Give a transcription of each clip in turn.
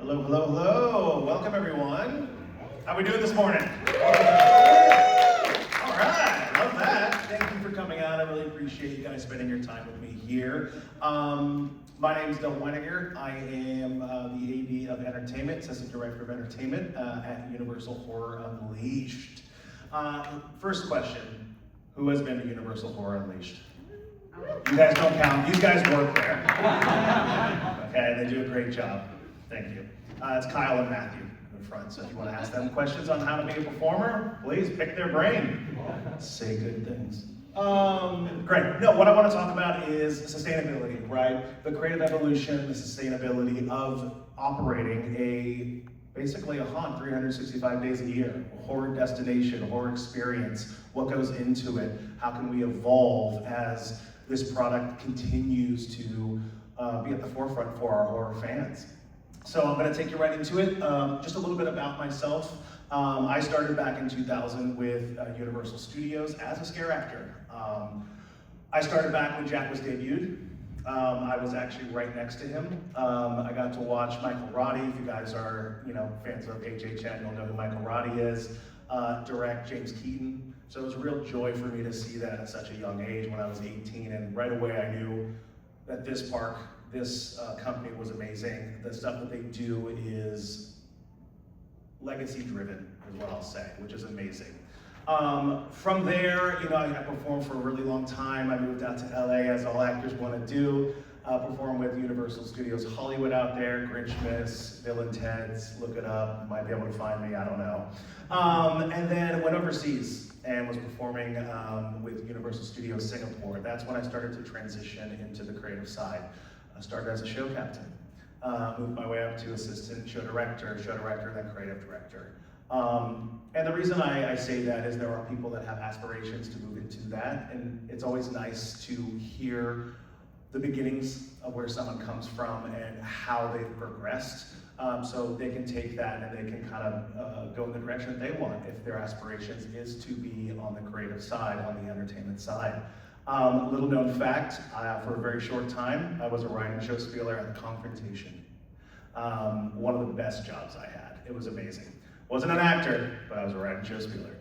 Hello, hello, hello. Welcome, everyone. How we doing this morning? All right, love that. Thank you for coming out. I really appreciate you guys spending your time with me here. My name is Wynegar. I am the AD of Entertainment, Assistant Director of Entertainment at Universal Horror Unleashed. First question, who has been to Universal Horror Unleashed? You guys don't count. These guys work there. Okay, they do a great job. Thank you. It's Kyle and Matthew in front, so if you want to ask them questions on how to be a performer, please pick their brain. Say good things. Great. No, what I want to talk about is sustainability, right? The creative evolution, the sustainability of operating basically a haunt 365 days a year, a horror destination, a horror experience, what goes into it, how can we evolve as this product continues to be at the forefront for our horror fans. So I'm going to take you right into it. Just a little bit about myself. I started back in 2000 with Universal Studios as a scare actor. I started back when Jack was debuted. I was actually right next to him. I got to watch Michael Roddy. If you guys are, fans of HHN, you'll know who Michael Roddy is. Direct James Keaton. So it was a real joy for me to see that at such a young age when I was 18, and right away I knew that this park, this company was amazing. The stuff that they do is legacy driven, is what I'll say, which is amazing. From there, I performed for a really long time. I moved out to LA, as all actors want to do. Performed with Universal Studios Hollywood out there, Grinchmas, Bill and Ted's, look it up, you might be able to find me, I don't know. And then went overseas and was performing with Universal Studios Singapore. That's when I started to transition into the creative side. I started as a show captain, moved my way up to assistant show director, then creative director. And the reason I say that is there are people that have aspirations to move into that, and it's always nice to hear the beginnings of where someone comes from and how they've progressed, so they can take that and they can kind of go in the direction they want if their aspirations is to be on the creative side, on the entertainment side. Little known fact, for a very short time, I was a writing show spieler at The Confrontation. One of the best jobs I had. It was amazing. Wasn't an actor, but I was a writing show spieler.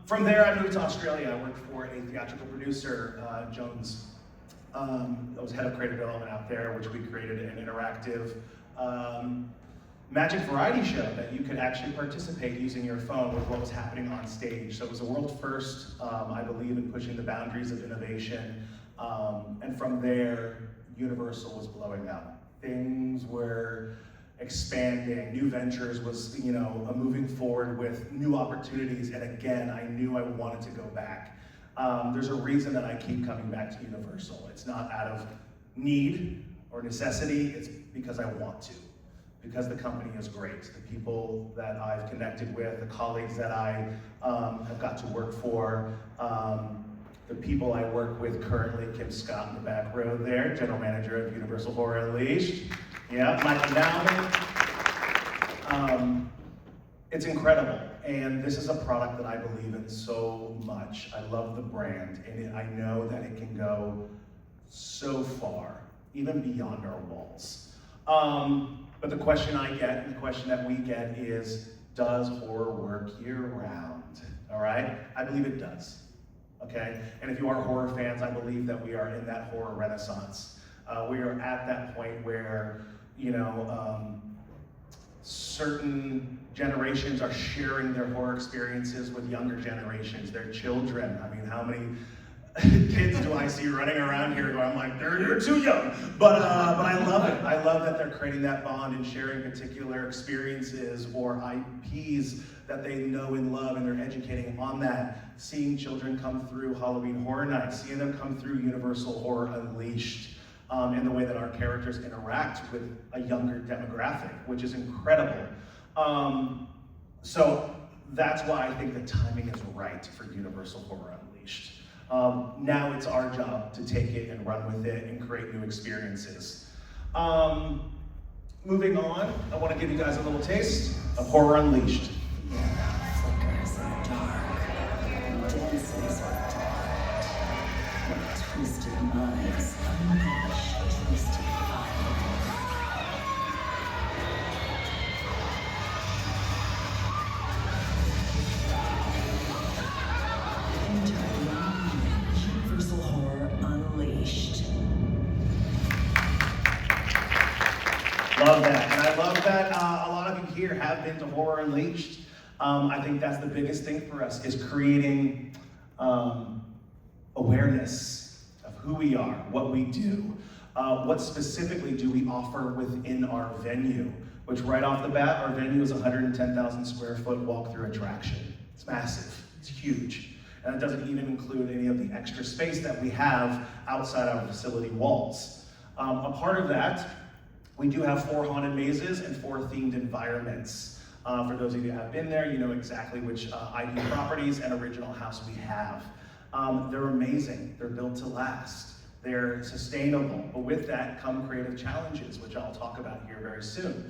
From there, I moved to Australia. I worked for a theatrical producer, Jones. I was head of creative development out there, which we created an interactive magic variety show that you could actually participate using your phone with what was happening on stage. So it was a world first, I believe, in pushing the boundaries of innovation. And from there, Universal was blowing up. Things were expanding, new ventures was, moving forward with new opportunities. And again, I knew I wanted to go back. There's a reason that I keep coming back to Universal. It's not out of need or necessity, it's because I want to. Because the company is great. The people that I've connected with, the colleagues that I have got to work for, the people I work with currently, Kim Scott in the back row there, General Manager of Universal Horror Unleashed. Yeah, Michael Downing. It's incredible, and this is a product that I believe in so much. I love the brand, and I know that it can go so far, even beyond our walls. But the question I get, and the question that we get is, does horror work year-round? All right? I believe it does, okay? And if you are horror fans, I believe that we are in that horror renaissance. We are at that point where, certain generations are sharing their horror experiences with younger generations, their children. I mean, how many kids do I see running around here where I'm like, you're too young. But I love it. I love that they're creating that bond and sharing particular experiences or IPs that they know and love, and they're educating on that. Seeing children come through Halloween Horror Nights, seeing them come through Universal Horror Unleashed, and the way that our characters interact with a younger demographic, which is incredible. So that's why I think the timing is right for Universal Horror Unleashed. Now it's our job to take it and run with it and create new experiences. Moving on, I want to give you guys a little taste of Horror Unleashed. Flickers in the dark, dances with delight. Twisted minds unleash twisted fire. Love that. And I love that a lot of you here have been to Horror Unleashed. I think that's the biggest thing for us, is creating awareness of who we are, what we do, what specifically do we offer within our venue, which right off the bat, our venue is a 110,000 square foot walk-through attraction. It's massive, it's huge. And it doesn't even include any of the extra space that we have outside our facility walls. A part of that, we do have 4 haunted mazes and 4 themed environments. For those of you who have been there, you know exactly which ID properties and original house we have. They're amazing, they're built to last, they're sustainable, but with that come creative challenges, which I'll talk about here very soon.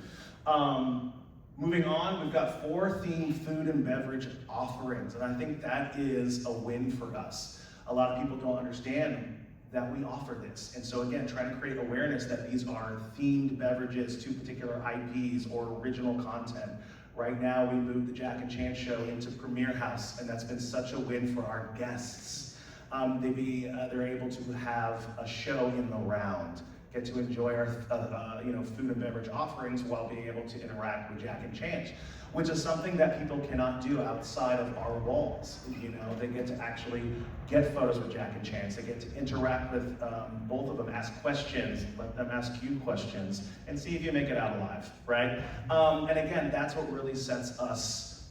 Moving on, we've got 4 themed food and beverage offerings, and I think that is a win for us. A lot of people don't understand that we offer this. And so again, trying to create awareness that these are themed beverages to particular IPs or original content. Right now, we moved the Jack and Chance show into Premiere House, and that's been such a win for our guests. They're able to have a show in the round, get to enjoy our food and beverage offerings while being able to interact with Jack and Chance, which is something that people cannot do outside of our walls. You know, they get to actually get photos with Jack and Chance. They get to interact with both of them, ask questions, let them ask you questions, and see if you make it out alive, right? And again, that's what really sets us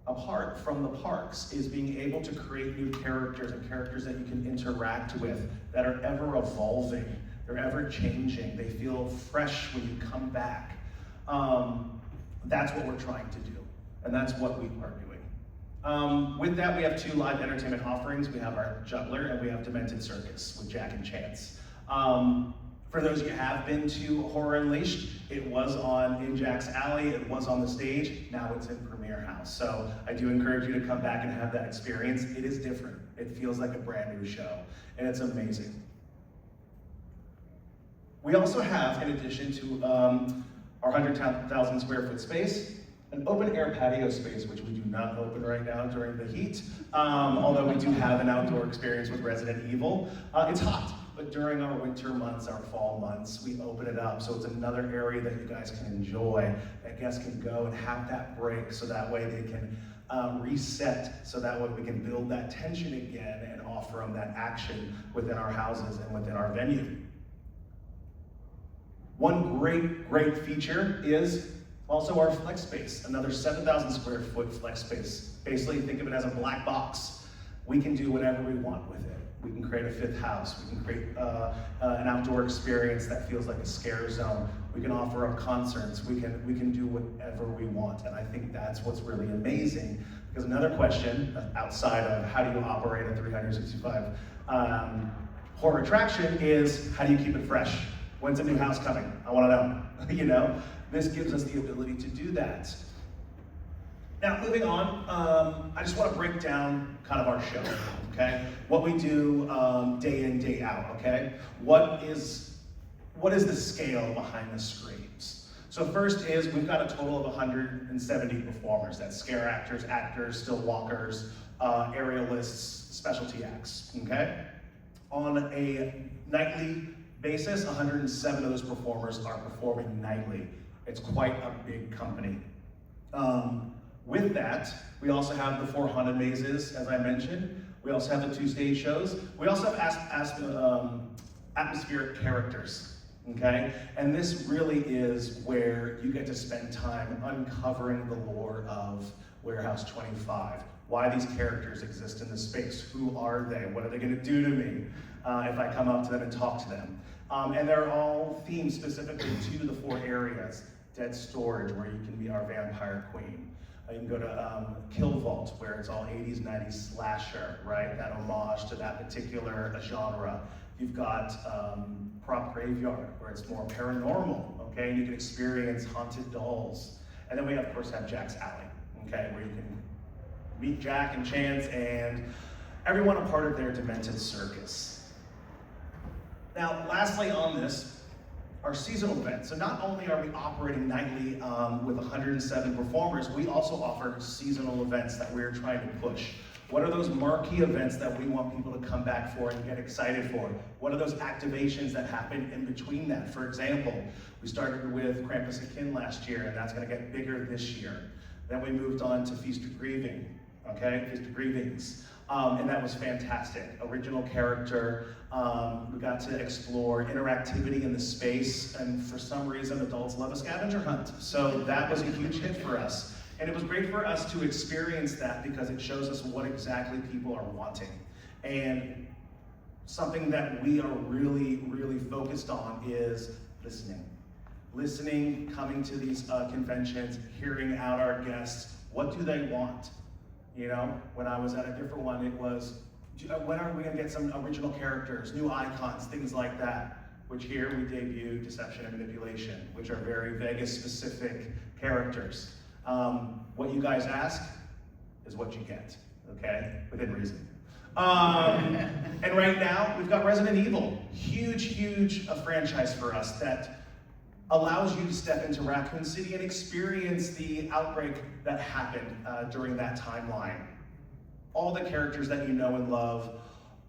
apart from the parks, is being able to create new characters and characters that you can interact with that are ever evolving, they're ever changing, they feel fresh when you come back. That's what we're trying to do, and that's what we are doing. With that, we have 2 live entertainment offerings. We have our Juggler and we have Demented Circus with Jack and Chance. For those of you who have been to Horror Unleashed, it was in Jack's Alley, it was on the stage, now it's in Premiere House. So I do encourage you to come back and have that experience. It is different. It feels like a brand new show, and it's amazing. We also have, in addition to our 100,000 square foot space, an open air patio space, which we do not open right now during the heat, although we do have an outdoor experience with Resident Evil. It's hot, but during our winter months, our fall months, we open it up. So it's another area that you guys can enjoy, that guests can go and have that break, so that way they can reset, so that way we can build that tension again and offer them that action within our houses and within our venue. One great feature is also our flex space, another 7,000 square foot flex space. Basically, think of it as a black box. We can do whatever we want with it. We can create a 5th house. We can create an outdoor experience that feels like a scare zone. We can offer up concerts. We can do whatever we want, and I think that's what's really amazing. Because another question outside of how do you operate a 365 horror attraction is, how do you keep it fresh? When's a new house coming? I want to know. You know, this gives us the ability to do that. Now, moving on, I just want to break down kind of our show, okay? What we do day in, day out, okay? What is the scale behind the screams? So first is, we've got a total of 170 performers. That's scare actors, still walkers, aerialists, specialty acts, okay? On a nightly basis, 107 of those performers are performing nightly. It's quite a big company. With that, we also have the 4 haunted mazes, as I mentioned. We also have the 2 stage shows. We also have atmospheric characters, okay? And this really is where you get to spend time uncovering the lore of Warehouse 25. Why these characters exist in the space. Who are they? What are they gonna do to me if I come up to them and talk to them? And they're all themed specifically to the 4 areas. Dead Storage, where you can be our vampire queen. You can go to Kill Vault, where it's all 80s, 90s slasher, right? That homage to that particular genre. You've got Prop Graveyard, where it's more paranormal, okay? And you can experience haunted dolls. And then we, of course, have Jack's Alley, okay? Where you can meet Jack and Chance and everyone a part of their Demented Circus. Now, lastly on this, our seasonal events. So not only are we operating nightly with 107 performers, we also offer seasonal events that we're trying to push. What are those marquee events that we want people to come back for and get excited for? What are those activations that happen in between that? For example, we started with Krampus and Kin last year, and that's going to get bigger this year. Then we moved on to Feast of Grieving, okay? Feast of Grievings. And that was fantastic. Original character, we got to explore interactivity in the space, and for some reason adults love a scavenger hunt. So that was a huge hit for us. And it was great for us to experience that because it shows us what exactly people are wanting. And something that we are really, really focused on is listening. Listening, coming to these conventions, hearing out our guests, what do they want? You know, when I was at a different one, it was, when are we gonna get some original characters, new icons, things like that? Which here we debuted Deception and Manipulation, which are very Vegas-specific characters. What you guys ask is what you get, okay? Within reason. And right now, we've got Resident Evil. Huge franchise for us that allows you to step into Raccoon City and experience the outbreak that happened during that timeline. All the characters that you know and love,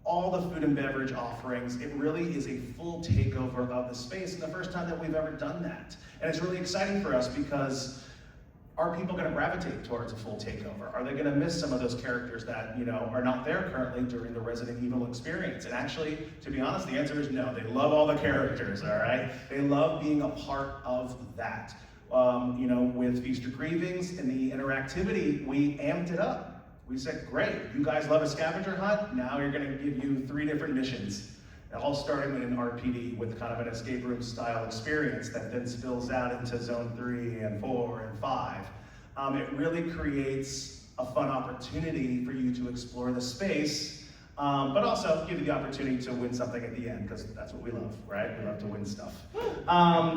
all the food and beverage offerings, it really is a full takeover of the space, and the first time that we've ever done that. And it's really exciting for us because are people going to gravitate towards a full takeover? Are they going to miss some of those characters that, you know, are not there currently during the Resident Evil experience? And actually, to be honest, the answer is no. They love all the characters, all right? They love being a part of that. You know, with Feast of Grievings and the interactivity, we amped it up. We said, great, you guys love a scavenger hunt? Now you're going to give you 3 different missions. All starting in an RPD with kind of an escape room style experience that then spills out into zone 3 and 4 and 5. It really creates a fun opportunity for you to explore the space, but also give you the opportunity to win something at the end, because that's what we love, right? We love to win stuff.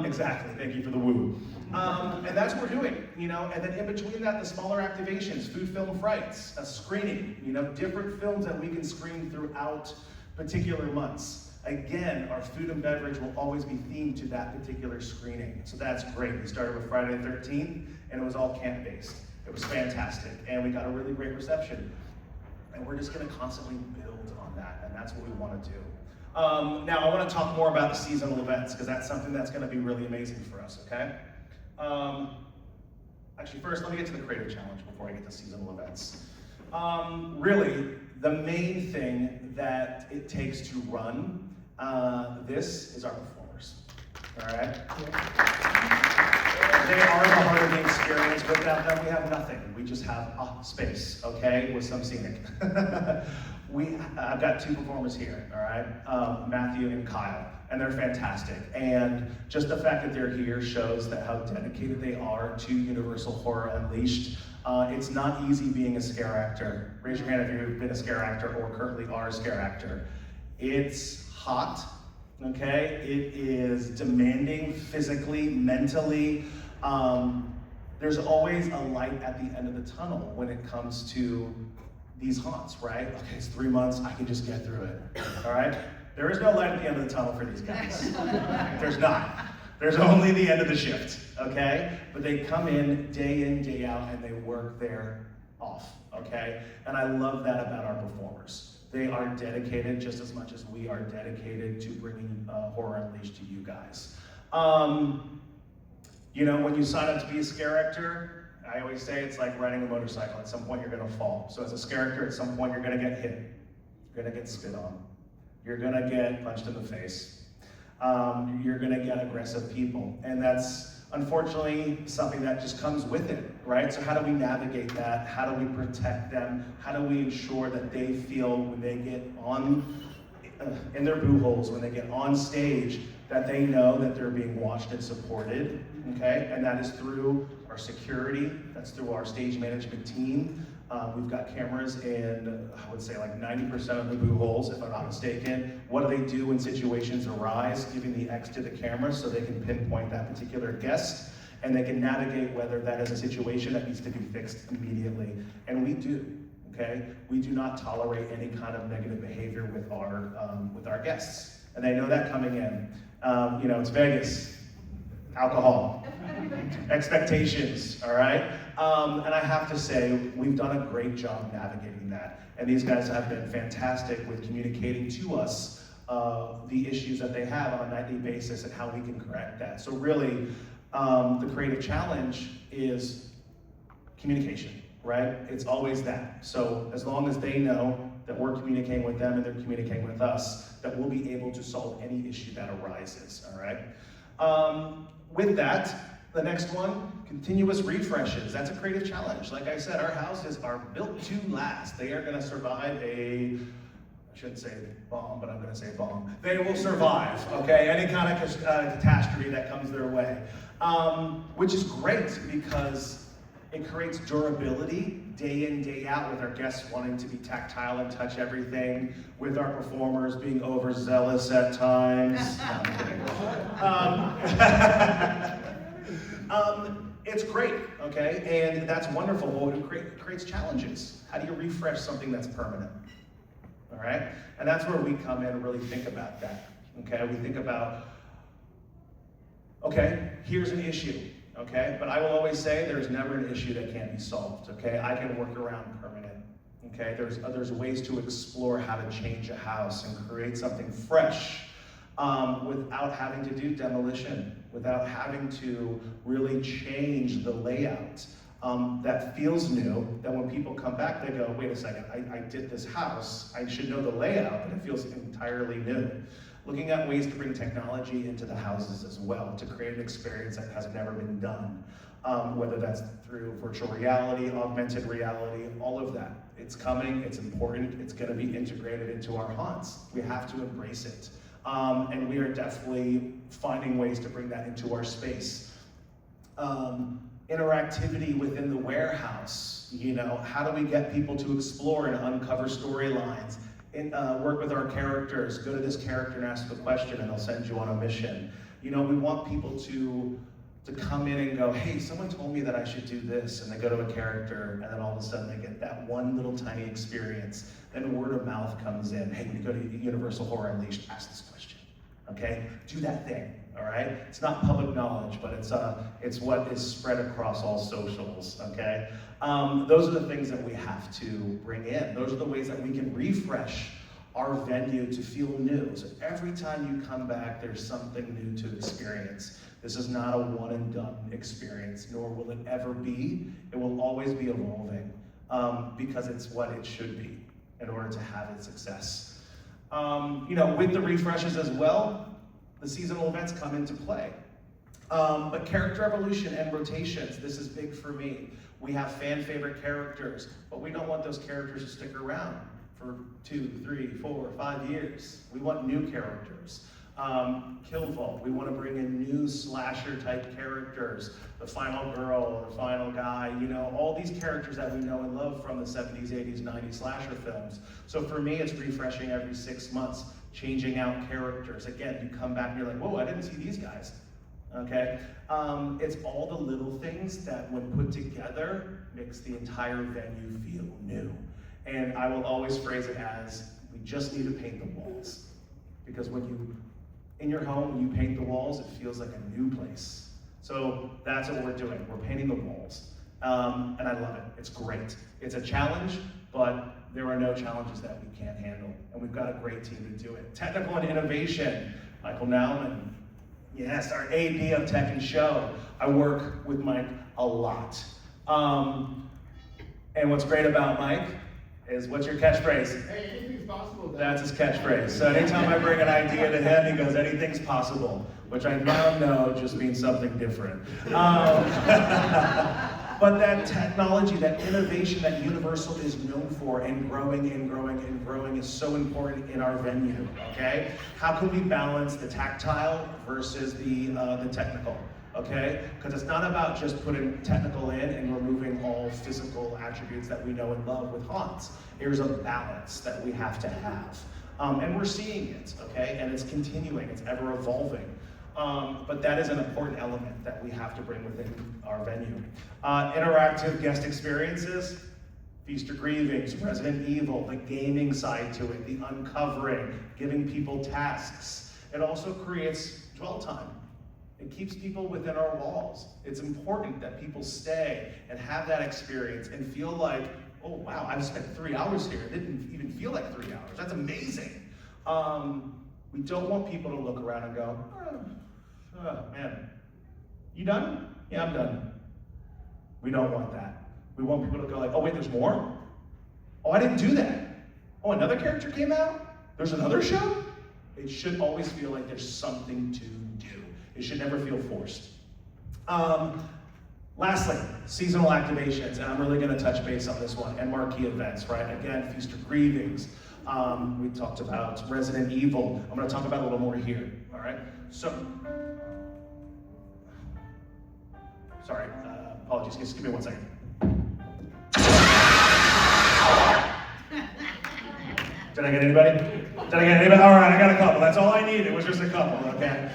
Exactly, thank you for the woo. And that's what we're doing, you know, and then in between that, the smaller activations, food film frights, a screening, you know, different films that we can screen throughout particular months. Again, our food and beverage will always be themed to that particular screening. So that's great. We started with Friday the 13th, and it was all camp-based. It was fantastic, and we got a really great reception. And we're just gonna constantly build on that, and that's what we wanna do. Now, I wanna talk more about the seasonal events, because that's something that's gonna be really amazing for us, okay? Actually, first, let me get to the creative challenge before I get to seasonal events. Really, the main thing that it takes to run this is our performers, all right? They are the heart of the experience. Without them, we have nothing. We just have space, okay, with some scenic. I've got 2 performers here, all right? Matthew and Kyle, and they're fantastic. And just the fact that they're here shows that how dedicated they are to Universal Horror Unleashed. It's not easy being a scare actor. Raise your hand if you've been a scare actor or currently are a scare actor. It's hot, okay? It is demanding physically, mentally. There's always a light at the end of the tunnel when it comes to these haunts, right? Okay, it's 3 months, I can just get through it, all right? There is no light at the end of the tunnel for these guys. There's not. There's only the end of the shift, okay? But they come in, day out, and they work their off, okay? And I love that about our performers. They are dedicated just as much as we are dedicated to bringing Horror Unleashed to you guys. You know, when you sign up to be a scare actor, I always say it's like riding a motorcycle. At some point, you're gonna fall. So as a scare actor, at some point, you're gonna get hit. You're gonna get spit on. You're gonna get punched in the face. You're gonna get aggressive people. And that's unfortunately something that just comes with it, right? So how do we navigate that? How do we protect them? How do we ensure that they feel when they get on, in their boo holes, when they get on stage, that they know that they're being watched and supported, okay? And that is through our security, that's through our stage management team. We've got cameras in, I would say like 90% of the boo holes, if I'm not mistaken. What do they do when situations arise? Giving the X to the camera so they can pinpoint that particular guest, and they can navigate whether that is a situation that needs to be fixed immediately. And we do, okay? We do not tolerate any kind of negative behavior with our guests. And they know that coming in. You know, it's Vegas, alcohol. expectations, all right? And I have to say, we've done a great job navigating that. And these guys have been fantastic with communicating to us the issues that they have on a nightly basis and how we can correct that. So really, the creative challenge is communication, right? It's always that. So as long as they know that we're communicating with them and they're communicating with us, that we'll be able to solve any issue that arises, all right? With that, the next one, continuous refreshes. That's a creative challenge. Like I said, our houses are built to last. They are gonna survive I shouldn't say bomb, but I'm gonna say bomb. They will survive, okay? Any kind of catastrophe that comes their way. Which is great because it creates durability day in, day out, with our guests wanting to be tactile and touch everything, with our performers being overzealous at times. No, I'm kidding. It's great, okay? And that's wonderful. Well, it creates challenges. How do you refresh something that's permanent? All right? And that's where we come in and really think about that, okay? We think about, okay, here's an issue, okay? But I will always say there's never an issue that can't be solved, okay? I can work around permanent, okay? There's ways to explore how to change a house and create something fresh without having to do demolition, without having to really change the layout. That feels new, that when people come back, they go, wait a second, I did this house, I should know the layout, but it feels entirely new. Looking at ways to bring technology into the houses as well, to create an experience that has never been done. Whether that's through virtual reality, augmented reality, all of that. It's coming, it's important, it's gonna be integrated into our haunts. We have to embrace it. And we are definitely finding ways to bring that into our space. Interactivity within the warehouse, you know, how do we get people to explore and uncover storylines, work with our characters, go to this character and ask a question and they'll send you on a mission. You know, we want people to come in and go, hey, someone told me that I should do this, and they go to a character and then all of a sudden they get that one little tiny experience. Then word of mouth comes in, hey, when you go to Universal Horror Unleashed, ask this question, okay? Do that thing. All right, it's not public knowledge, but it's what is spread across all socials. Okay, those are the things that we have to bring in. Those are the ways that we can refresh our venue to feel new. So every time you come back, there's something new to experience. This is not a one and done experience, nor will it ever be. It will always be evolving because it's what it should be in order to have its success. You know, with the refreshes as well, the seasonal events come into play. But character evolution and rotations, this is big for me. We have fan favorite characters, but we don't want those characters to stick around for 2, 3, 4, 5 years. We want new characters. Kill Vault, we want to bring in new slasher type characters. The final girl or the final guy, you know, all these characters that we know and love from the 70s, 80s, 90s slasher films. So for me, it's refreshing every 6 months. Changing out characters. Again, you come back and you're like, whoa, I didn't see these guys, okay? It's all the little things that when put together, makes the entire venue feel new. And I will always phrase it as, we just need to paint the walls. Because when you, in your home, when you paint the walls, it feels like a new place. So that's what we're doing, we're painting the walls. And I love it, it's great. It's a challenge, but there are no challenges that we can't handle, and we've got a great team to do it. Technical and innovation, Michael Nauman, yes, our AD of Tech and Show. I work with Mike a lot. And what's great about Mike is, what's your catchphrase? Hey, anything's possible. That's his catchphrase. So anytime I bring an idea to him, he goes, anything's possible, which I now know just means something different. But that technology, that innovation that Universal is known for, and growing and growing and growing, is so important in our venue, okay? How can we balance the tactile versus the technical, okay? Because it's not about just putting technical in and removing all physical attributes that we know and love with haunts. There's a balance that we have to have. And we're seeing it, okay? And it's continuing, it's ever evolving. But that is an important element that we have to bring within our venue. Interactive guest experiences, Feast or Grievings, Resident Evil, the gaming side to it, the uncovering, giving people tasks. It also creates dwell time. It keeps people within our walls. It's important that people stay and have that experience and feel like, oh wow, I've spent 3 hours here. It didn't even feel like 3 hours. That's amazing. We don't want people to look around and go, oh man, you done? Yeah, I'm done. We don't want that. We want people to go like, oh wait, there's more? Oh, I didn't do that. Oh, another character came out? There's another show? It should always feel like there's something to do. It should never feel forced. Lastly, seasonal activations, and I'm really going to touch base on this one, and marquee events, right? Again, Feast of Grievings. We talked about Resident Evil. I'm going to talk about it a little more here, all right? So, sorry, apologies, just give me 1 second. Did I get anybody? Did I get anybody? All right, I got a couple. That's all I needed. It was just a couple, okay?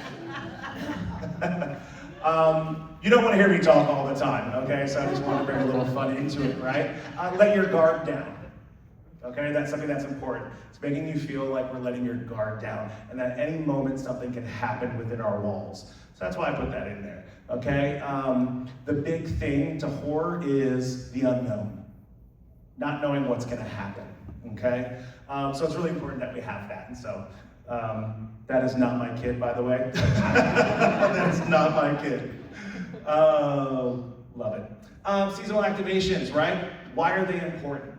You don't want to hear me talk all the time, okay? So I just want to bring a little fun into it, right? Let your guard down, okay? That's something that's important. It's making you feel like we're letting your guard down and that at any moment something can happen within our walls. So that's why I put that in there, okay? The big thing to horror is the unknown, not knowing what's going to happen, okay? So it's really important that we have that. And so that is not my kid, by the way. That is not my kid. Oh, love it. Seasonal activations, right? Why are they important?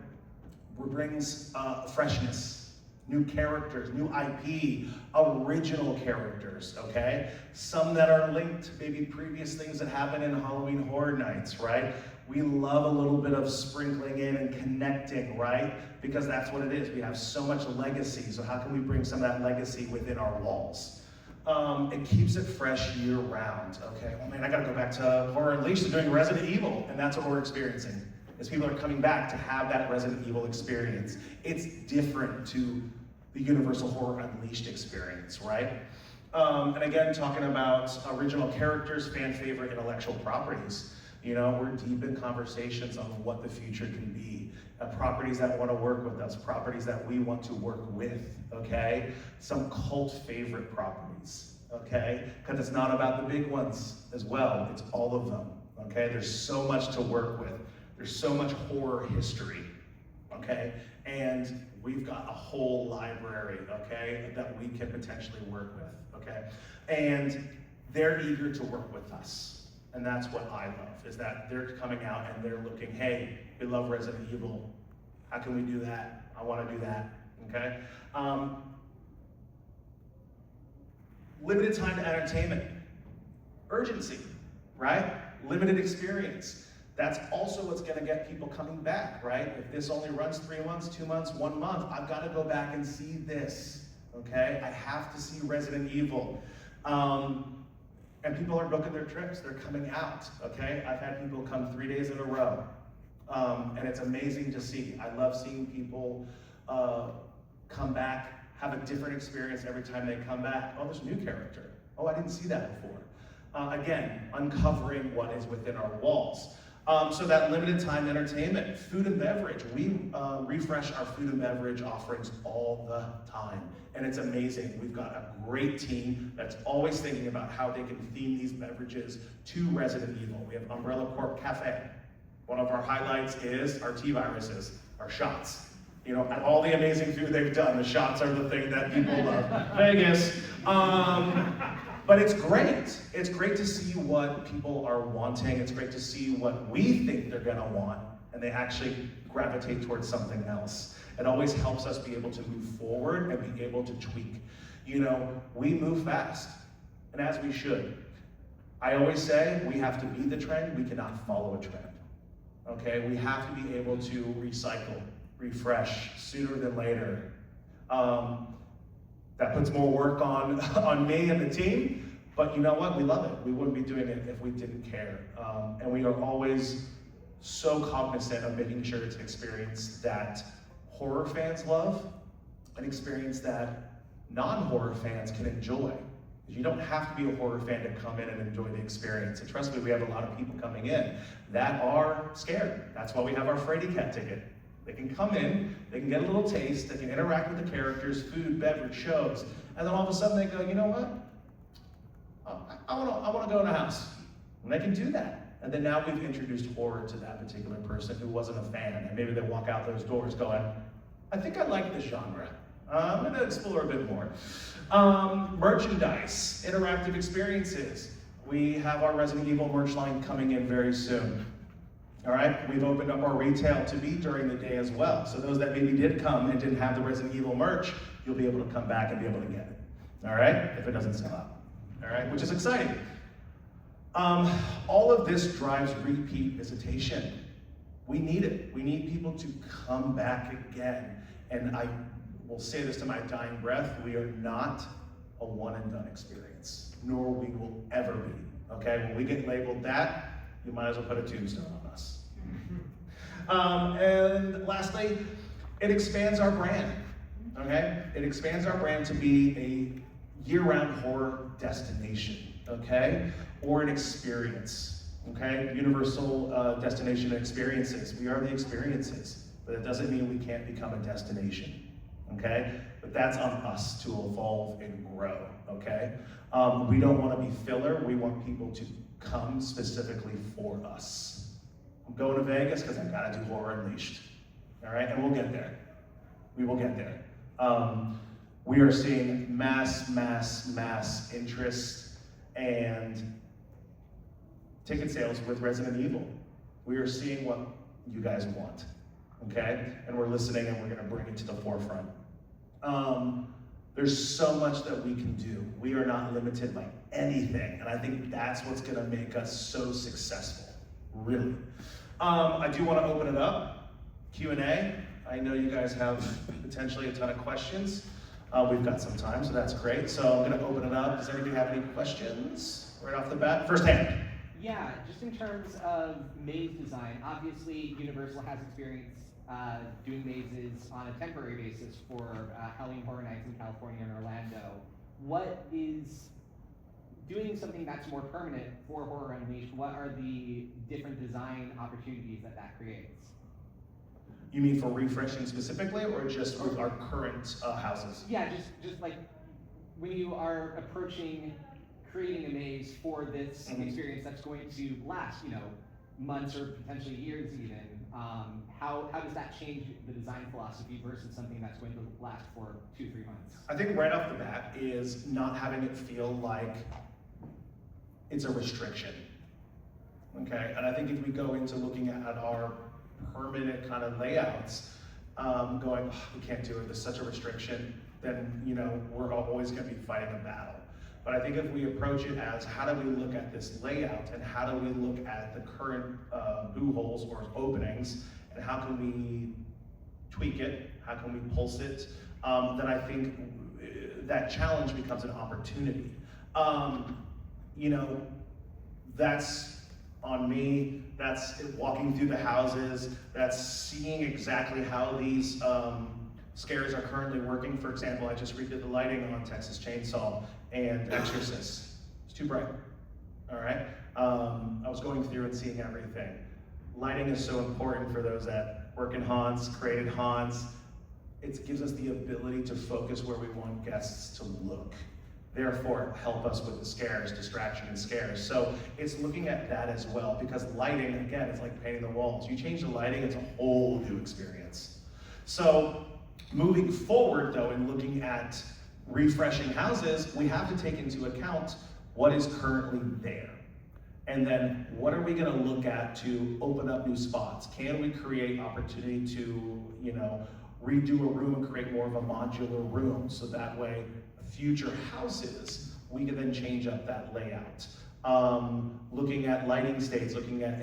It brings freshness, new characters, new IP, original characters, okay? Some that are linked to maybe previous things that happened in Halloween Horror Nights, right? We love a little bit of sprinkling in and connecting, right? Because that's what it is. We have so much legacy, so how can we bring some of that legacy within our walls? It keeps it fresh year round, okay? Oh man, I gotta go back to Horror Unleashed. They're doing Resident Evil, and that's what we're experiencing. As people are coming back to have that Resident Evil experience. It's different to the Universal Horror Unleashed experience, right? And again, talking about original characters, fan favorite intellectual properties. You know, we're deep in conversations on what the future can be. Properties that want to work with us, properties that we want to work with, okay? Some cult favorite properties, okay? Because it's not about the big ones as well, it's all of them, okay? There's so much to work with. There's so much horror history, okay? And we've got a whole library, okay, that we can potentially work with, okay? And they're eager to work with us. And that's what I love, is that they're coming out and they're looking, hey, we love Resident Evil. How can we do that? I want to do that, okay? Limited time to entertainment. Urgency, right? Limited experience. That's also what's going to get people coming back, right? If this only runs 3 months, 2 months, 1 month, I've got to go back and see this, okay? I have to see Resident Evil. And people are booking their trips, they're coming out, okay? I've had people come 3 days in a row, and it's amazing to see. I love seeing people come back, have a different experience every time they come back. Oh, there's a new character. Oh, I didn't see that before. Again, uncovering what is within our walls. So that limited time entertainment, food and beverage. We refresh our food and beverage offerings all the time. And it's amazing. We've got a great team that's always thinking about how they can theme these beverages to Resident Evil. We have Umbrella Corp Cafe. One of our highlights is our T-viruses, our shots. You know, and all the amazing food they've done, the shots are the thing that people love. Vegas. But it's great. It's great to see what people are wanting. It's great to see what we think they're gonna want, and they actually gravitate towards something else. It always helps us be able to move forward and be able to tweak. You know, we move fast, and as we should. I always say we have to be the trend, we cannot follow a trend. Okay, we have to be able to recycle, refresh sooner than later. That puts more work on me and the team, but you know what? We love it. We wouldn't be doing it if we didn't care. And we are always so cognizant of making sure it's an experience that horror fans love, an experience that non-horror fans can enjoy. You don't have to be a horror fan to come in and enjoy the experience. And trust me, we have a lot of people coming in that are scared. That's why we have our Frady Cat ticket. They can come in, they can get a little taste, they can interact with the characters, food, beverage, shows, and then all of a sudden they go, you know what? I wanna go in a house. And they can do that. And then now we've introduced horror to that particular person who wasn't a fan. And maybe they walk out those doors going, I think I like this genre. I'm gonna explore a bit more. Merchandise, interactive experiences. We have our Resident Evil merch line coming in very soon. All right, we've opened up our retail to be during the day as well. So those that maybe did come and didn't have the Resident Evil merch, you'll be able to come back and be able to get it. All right, if it doesn't sell out. All right, which is exciting. All of this drives repeat visitation. We need it. We need people to come back again. And I will say this to my dying breath, we are not a one and done experience, nor we will ever be, okay? When we get labeled that, you might as well put a tombstone on us. And lastly, it expands our brand, okay? It expands our brand to be a year-round horror destination, okay? Or an experience, okay? Universal destination experiences. We are the experiences, but it doesn't mean we can't become a destination, okay? But that's on us to evolve and grow, okay? We don't want to be filler. We want people to come specifically for us. I'm going to Vegas because I've got to do Horror Unleashed, all right? And we'll get there. We will get there. We are seeing mass interest and ticket sales with Resident Evil. We are seeing what you guys want, okay? And we're listening and we're gonna bring it to the forefront. There's so much that we can do. We are not limited by anything, and I think that's what's gonna make us so successful, really. I do wanna open it up, Q&A. I know you guys have potentially a ton of questions. We've got some time, so that's great. So I'm gonna open it up. Does anybody have any questions right off the bat? First hand. Yeah, just in terms of maze design, obviously Universal has experience doing mazes on a temporary basis for Halloween Horror Nights in California and Orlando. What is doing something that's more permanent for Horror Unleashed? What are the different design opportunities that that creates? You mean for refreshing specifically, or just with our current houses? Yeah, just like when you are approaching creating a maze for this experience that's going to last, months or potentially years even. How does that change the design philosophy versus something that's going to last for 2-3 months? I think right off the bat is not having it feel like it's a restriction, okay? And I think if we go into looking at our permanent kind of layouts, going, oh, we can't do it, there's such a restriction, then we're always gonna be fighting a battle. But I think if we approach it as, how do we look at this layout, and how do we look at the current boo holes or openings, and how can we tweak it, how can we pulse it, then I think that challenge becomes an opportunity. That's on me, that's walking through the houses, that's seeing exactly how these scares are currently working. For example, I just redid the lighting on Texas Chainsaw and Exorcist. It's too bright, all right? I was going through and seeing everything. Lighting is so important for those that work in haunts, created haunts. It gives us the ability to focus where we want guests to look. Therefore, help us with the scares, distraction and scares. So it's looking at that as well, because lighting, again, it's like painting the walls. You change the lighting, it's a whole new experience. So moving forward though, and looking at refreshing houses, we have to take into account what is currently there. And then what are we gonna look at to open up new spots? Can we create opportunity to, redo a room and create more of a modular room, so that way future houses, we can then change up that layout. Looking at lighting states, looking at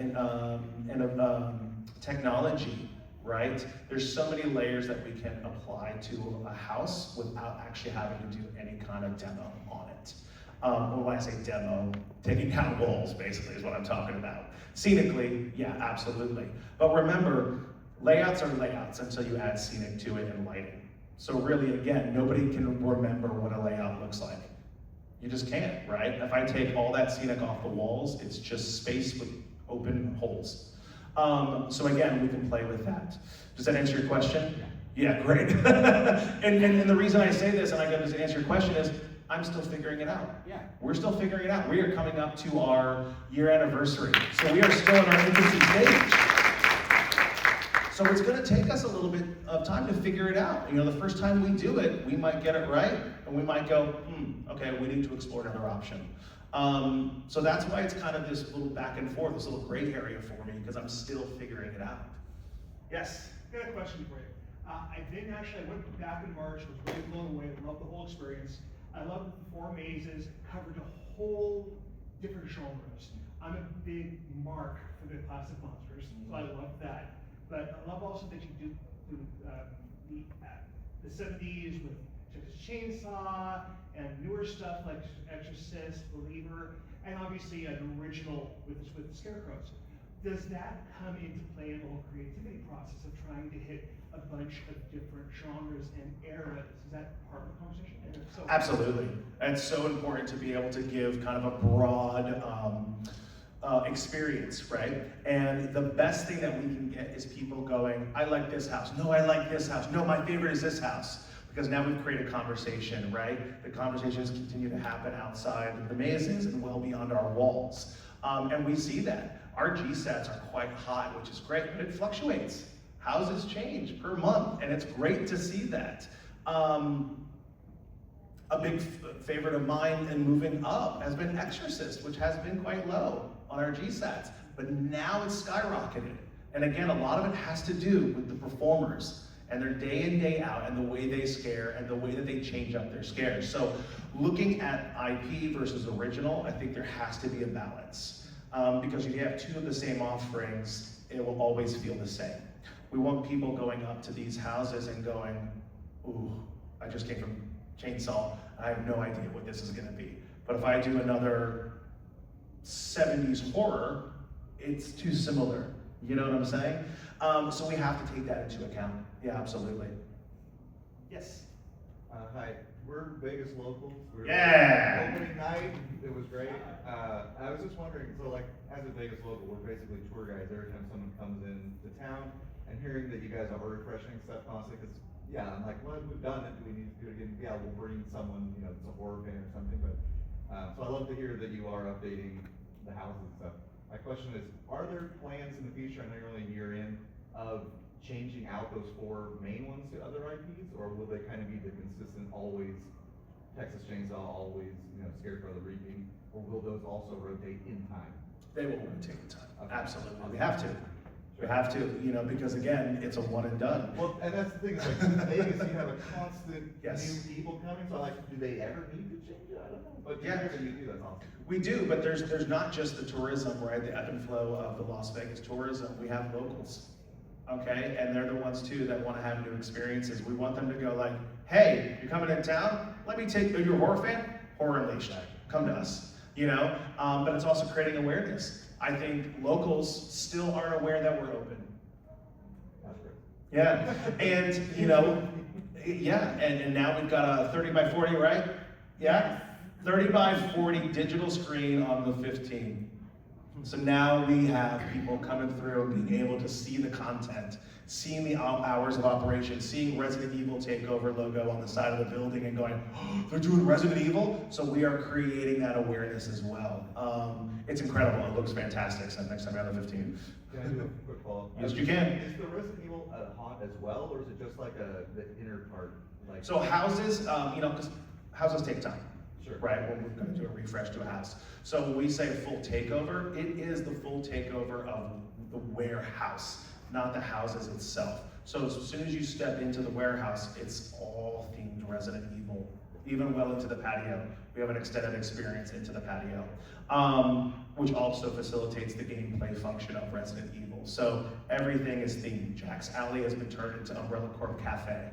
technology, right? There's so many layers that we can apply to a house without actually having to do any kind of demo on it. When I say demo, taking down walls basically is what I'm talking about. Scenically, yeah, absolutely. But remember, layouts are layouts until you add scenic to it and lighting. So really, again, nobody can remember what a layout looks like. You just can't, right? If I take all that scenic off the walls, it's just space with open holes. So again, we can play with that. Does that answer your question? Yeah, great. and the reason I say this, and I go to answer your question, is I'm still figuring it out. Yeah. We're still figuring it out. We are coming up to our year anniversary. So we are still in our infancy stage. So it's gonna take us a little bit of time to figure it out. You know, the first time we do it, we might get it right, and we might go, okay, we need to explore another option. So that's why it's kind of this little back and forth, this little gray area for me, because I'm still figuring it out. Yes? Got a question for you. I went back in March, was really blown away, loved the whole experience. I loved that the 4 mazes covered a whole different genres. I'm a big mark for the classic monsters, so I love that. But I love also that you do the 70s with Texas Chainsaw and newer stuff like Exorcist, Believer, and obviously an original with the Scarecrows. Does that come into play in the whole creativity process of trying to hit a bunch of different genres and eras? Is that part of the conversation? And if so, Absolutely. It's so important to be able to give kind of a broad experience, right? And the best thing that we can get is people going, I like this house. No, I like this house. No, my favorite is this house. Because now we've created conversation, right? The conversations continue to happen outside the mazes and well beyond our walls. And we see that. Our G sets are quite high, which is great, but it fluctuates. Houses change per month, and it's great to see that. A big favorite of mine in moving up has been Exorcist, which has been quite low on our G sets, but now it's skyrocketed. And again, a lot of it has to do with the performers and their day in, day out, and the way they scare, and the way that they change up their scares. So looking at IP versus original, I think there has to be a balance. Because if you have 2 of the same offerings, it will always feel the same. We want people going up to these houses and going, ooh, I just came from Chainsaw, I have no idea what this is gonna be. But if I do another 70s horror, it's too similar. You know what I'm saying? So we have to take that into account. Yeah, absolutely. yes. Hi, we're Vegas locals. We're Yeah. Opening night, it was great. I was just wondering, so like, as a Vegas local, we're basically tour guides every time someone comes into town, and hearing that you guys are refreshing stuff constantly, because yeah, I'm like, well, we've done it, do we need to do it again? Yeah, we'll bring someone, you know, that's a horror fan or something, but, so I love to hear that you are updating the houses and stuff. My question is, are there plans in the future, I know you're only a year in, of changing out those 4 main ones to other IPs, or will they kind of be the consistent, always Texas Chainsaw, always, you know, Scarecrow the Reaping, or will those also rotate in time? They will rotate in time. Okay. Absolutely. We have to. We Sure. have to, you know, because again, it's a one and done. Well, and that's the thing, is like, in Vegas, you have a constant Yes. new people coming, so like, do they ever need to change it? I don't know, but Yeah. yeah, you do, that's awesome. We do, but there's not just the tourism, right? The ebb and flow of the Las Vegas tourism. We have locals, okay? And they're the ones too that want to have new experiences. We want them to go like, hey, you're coming in town? Let me take, you're a horror fan? Horror Unleashed, come to us, you know? But it's also creating awareness. I think locals still aren't aware that we're open. That's great. Yeah, and you know, yeah, and now we've got a 30 by 40, right? Yeah, 30 by 40 digital screen on the 15. So now we have people coming through and being able to see the content, seeing the hours of operation, seeing Resident Evil Takeover logo on the side of the building and going, oh, they're doing Resident Evil? So we are creating that awareness as well. It's incredible, it looks fantastic, so next time you're on the 15. Can I do a quick follow-up? Yes, you can. Is the Resident Evil haunt as well, or is it just like the inner part? Like, So houses, you know, because houses take time. Sure. Right, when we're gonna do a refresh to a house. So when we say full takeover, it is the full takeover of the warehouse, not the houses itself. So as soon as you step into the warehouse, it's all themed Resident Evil, even well into the patio. We have an extended experience into the patio, which also facilitates the gameplay function of Resident Evil. So everything is themed. Jack's Alley has been turned into Umbrella Corp Cafe.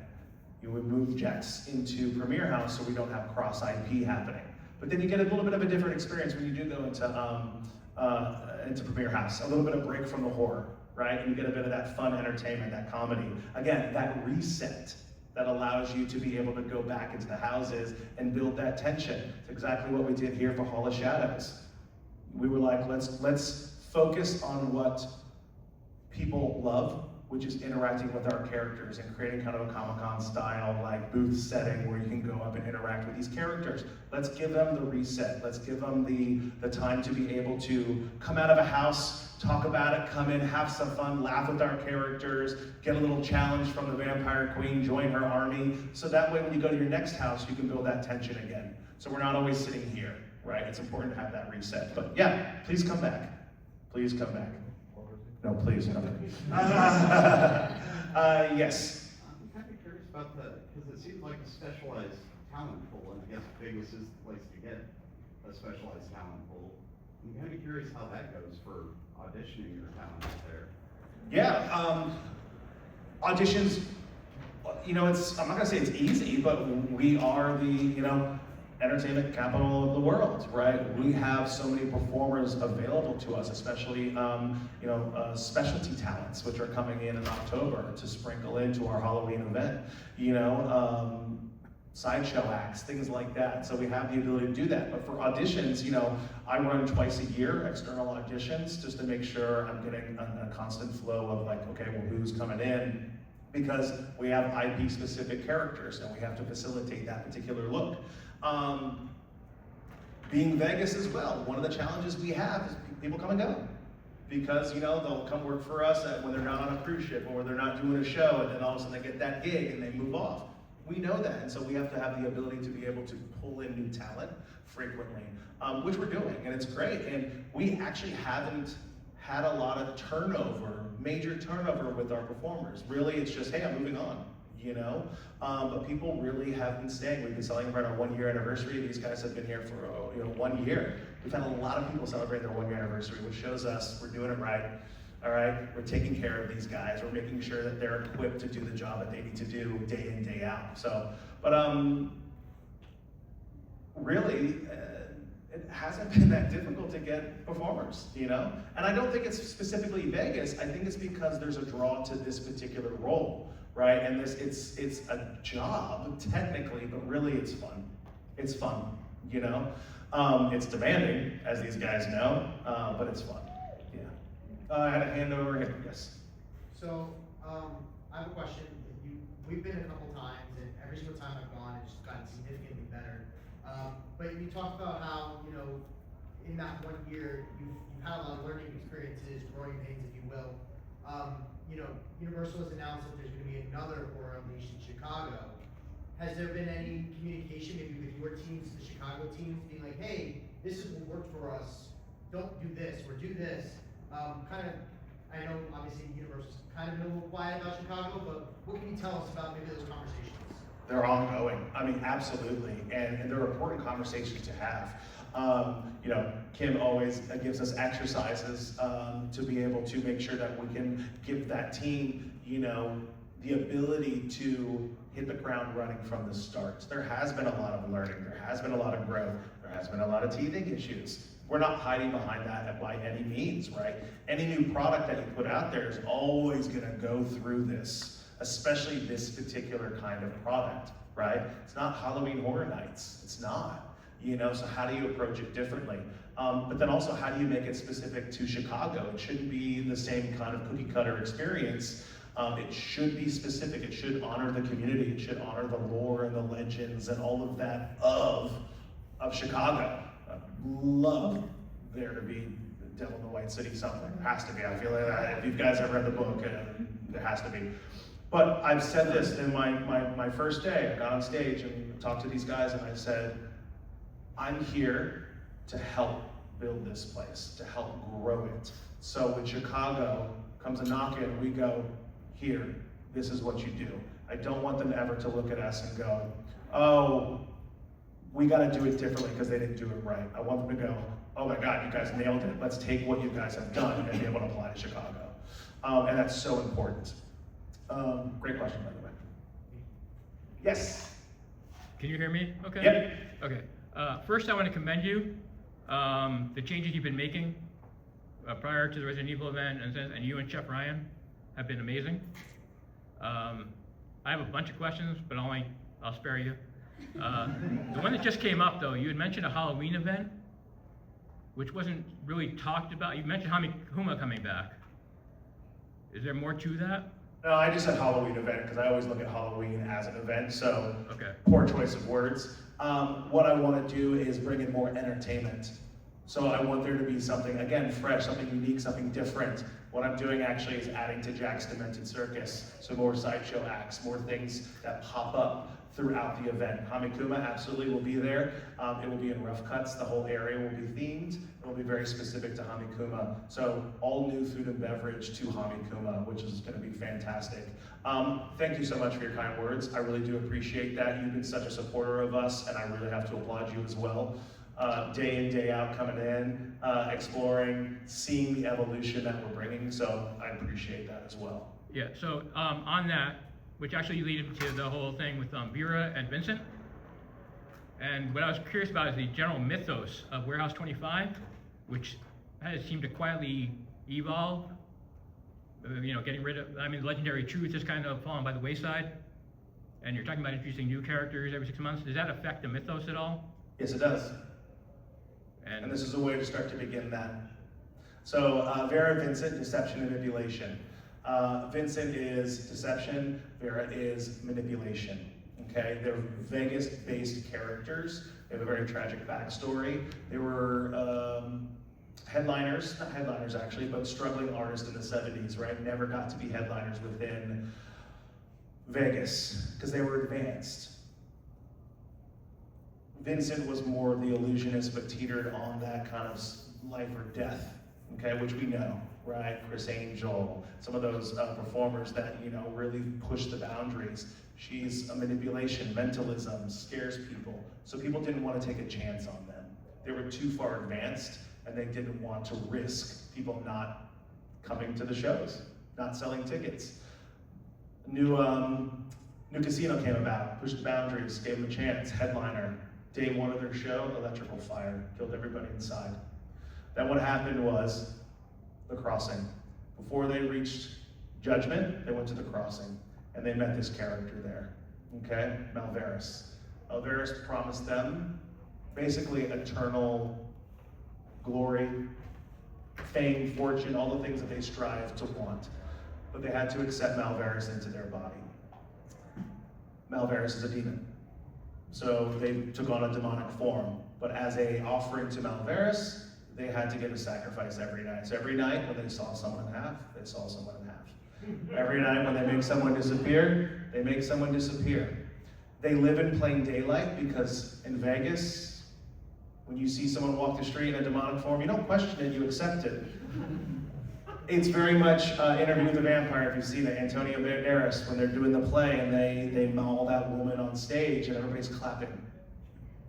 You would move Jack's into Premiere House so we don't have cross IP happening. But then you get a little bit of a different experience when you do go into Premiere House. A little bit of break from the horror, right? And you get a bit of that fun entertainment, that comedy. Again, that reset that allows you to be able to go back into the houses and build that tension. It's exactly what we did here for Hall of Shadows. We were like, let's focus on what people love which is interacting with our characters and creating kind of a Comic-Con style like booth setting where you can go up and interact with these characters. Let's give them the reset. Let's give them the time to be able to come out of a house, talk about it, come in, have some fun, laugh with our characters, get a little challenge from the Vampire Queen, join her army, so that way when you go to your next house, you can build that tension again. So we're not always sitting here, right? It's important to have that reset. But yeah, please come back. Please come back. No, please come back. Yes. I'm kind of curious about that, because it seems like a specialized talent pool, and I guess Vegas is the place to get a specialized talent pool. I'm kind of curious how that goes for auditioning your talent out there. Yeah, auditions, you know, I'm not gonna say it's easy, but we are the, entertainment capital of the world, right? We have so many performers available to us, especially, specialty talents, which are coming in October to sprinkle into our Halloween event, sideshow acts, things like that. So we have the ability to do that. But for auditions, I run twice a year, external auditions, just to make sure I'm getting a constant flow of like, okay, well, who's coming in? Because we have IP specific characters and we have to facilitate that particular look. Being Vegas as well, one of the challenges we have is people come and go. Because they'll come work for us when they're not on a cruise ship or they're not doing a show, and then all of a sudden they get that gig and they move off. We know that, and so we have to have the ability to be able to pull in new talent frequently, which we're doing, and it's great. And we actually haven't had a lot of turnover, major turnover with our performers. Really, it's just, hey, I'm moving on, but people really have been staying. We've been celebrating our 1-year anniversary. These guys have been here for 1 year. We've had a lot of people celebrate their 1-year anniversary, which shows us we're doing it right. All right, we're taking care of these guys. We're making sure that they're equipped to do the job that they need to do day in, day out. So, but really, it hasn't been that difficult to get performers, And I don't think it's specifically Vegas. I think it's because there's a draw to this particular role, right? And it's a job technically, but really it's fun. It's fun, It's demanding, as these guys know, but it's fun. I had a hand over here, yes. So, I have a question. We've been a couple times, and every single time I've gone, it's just gotten significantly better. But you talked about how, in that 1 year, you've had a lot of learning experiences, growing pains, if you will. Universal has announced that there's going to be another Horror Unleashed in Chicago. Has there been any communication, maybe with your teams, the Chicago teams, being like, hey, this is what worked for us, don't do this, or do this? I know obviously Universal's kind of been a little quiet about Chicago, but what can you tell us about maybe those conversations? They're ongoing. I mean, absolutely, and they're important conversations to have. Kim always gives us exercises to be able to make sure that we can give that team, the ability to hit the ground running from the start. There has been a lot of learning. There has been a lot of growth. There has been a lot of teething issues. We're not hiding behind that by any means, right? Any new product that you put out there is always gonna go through this, especially this particular kind of product, right? It's not Halloween Horror Nights, it's not, so how do you approach it differently? But then also, how do you make it specific to Chicago? It shouldn't be the same kind of cookie cutter experience. It should be specific, it should honor the community, it should honor the lore and the legends and all of that of Chicago. Love there to be Devil in the White City something. There has to be. I feel like that. If you guys have read the book, there has to be. But I've said this in my first day. I got on stage and talked to these guys and I said, I'm here to help build this place, to help grow it. So when Chicago comes a knock in, we go, here, this is what you do. I don't want them ever to look at us and go, oh, we got to do it differently because they didn't do it right. I want them to go, oh my God, you guys nailed it. Let's take what you guys have done and be able to apply to Chicago. And that's so important. Great question, by the way. Yes? Can you hear me? Okay. Yep. Okay. First, I want to commend you. The changes you've been making prior to the Resident Evil event, and you and Chef Ryan have been amazing. I have a bunch of questions, but I'll spare you. The one that just came up, though, you had mentioned a Halloween event, which wasn't really talked about. You mentioned Huma coming back. Is there more to that? No, I just said Halloween event because I always look at Halloween as an event, so Okay. poor choice of words. What I want to do is bring in more entertainment. So I want there to be something, again, fresh, something unique, something different. What I'm doing actually is adding to Jack's Demented Circus, so more sideshow acts, more things that pop up throughout the event. Hamikuma absolutely will be there. It will be in rough cuts. The whole area will be themed. It will be very specific to Hamikuma. So all new food and beverage to Hamikuma, which is going to be fantastic. Thank you so much for your kind words. I really do appreciate that. You've been such a supporter of us, and I really have to applaud you as well. Day in, day out, coming in, exploring, seeing the evolution that we're bringing. So I appreciate that as well. Yeah, so on that, which actually leads into the whole thing with Vera and Vincent. And what I was curious about is the general mythos of Warehouse 25, which has seemed to quietly evolve. You know, getting rid of, I mean, legendary truth is kind of fallen by the wayside. And you're talking about introducing new characters every 6 months. Does that affect the mythos at all? Yes, it does. And this is a way to start to begin that. So Vera, Vincent, deception, and manipulation. Vincent is deception, Vera is manipulation. Okay, they're Vegas-based characters. They have a very tragic backstory. They were headliners, not headliners actually, but struggling artists in the 70s, right? Never got to be headliners within Vegas because they were advanced. Vincent was more the illusionist, but teetered on that kind of life or death, okay, which we know, right? Chris Angel, some of those performers that, you know, really push the boundaries. She's a manipulation, mentalism, scares people. So people didn't want to take a chance on them. They were too far advanced, and they didn't want to risk people not coming to the shows, not selling tickets. New casino came about, pushed the boundaries, gave them a chance, headliner. Day one of their show, electrical fire, killed everybody inside. Then what happened was the crossing. Before they reached judgment, they went to the crossing, and they met this character there, okay? Malveris. Malveris promised them basically eternal glory, fame, fortune, all the things that they strive to want. But they had to accept Malveris into their body. Malveris is a demon. So they took on a demonic form. But as an offering to Malveris, they had to give a sacrifice every night. So every night when they saw someone in half, they saw someone in half. Every night when they make someone disappear, they make someone disappear. They live in plain daylight because in Vegas, when you see someone walk the street in a demonic form, you don't question it, you accept it. It's very much Interview with the Vampire, if you've seen it, Antonio Banderas, when they're doing the play and they maul that woman on stage and everybody's clapping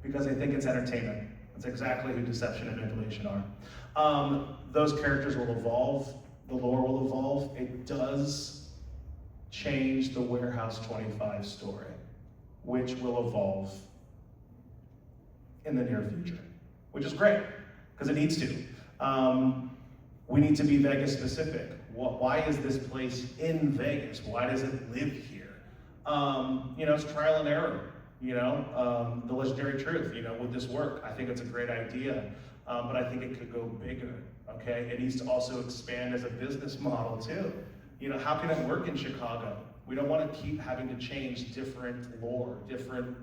because they think it's entertainment. That's exactly who deception and manipulation are. Those characters will evolve, the lore will evolve. It does change the Warehouse 25 story, which will evolve in the near future, which is great, because it needs to. We need to be Vegas specific. Why is this place in Vegas? Why does it live here? You know, it's trial and error. You know, the legendary truth. You know, would this work? I think it's a great idea, but I think it could go bigger. Okay, it needs to also expand as a business model too. You know, how can it work in Chicago? We don't want to keep having to change different lore, different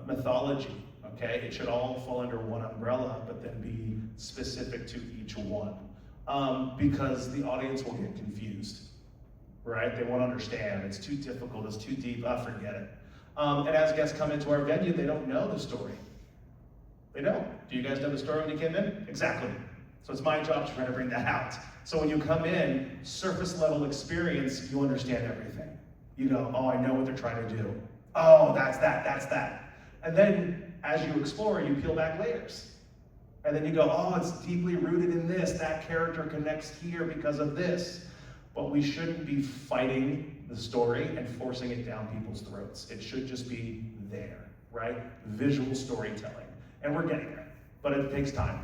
mythology. Okay, it should all fall under one umbrella, but then be specific to each one, because the audience will get confused, right? They won't understand. It's too difficult. It's too deep. Forget it. And as guests come into our venue, they don't know the story. They don't. Do you guys know the story when you came in? Exactly. So it's my job to try to bring that out. So when you come in, surface level experience, you understand everything. You go, oh, I know what they're trying to do. Oh, that's that. And then as you explore, you peel back layers. And then you go, oh, it's deeply rooted in this. That character connects here because of this. But we shouldn't be fighting the story and forcing it down people's throats. It should just be there, right? Visual storytelling. And we're getting there, but it takes time.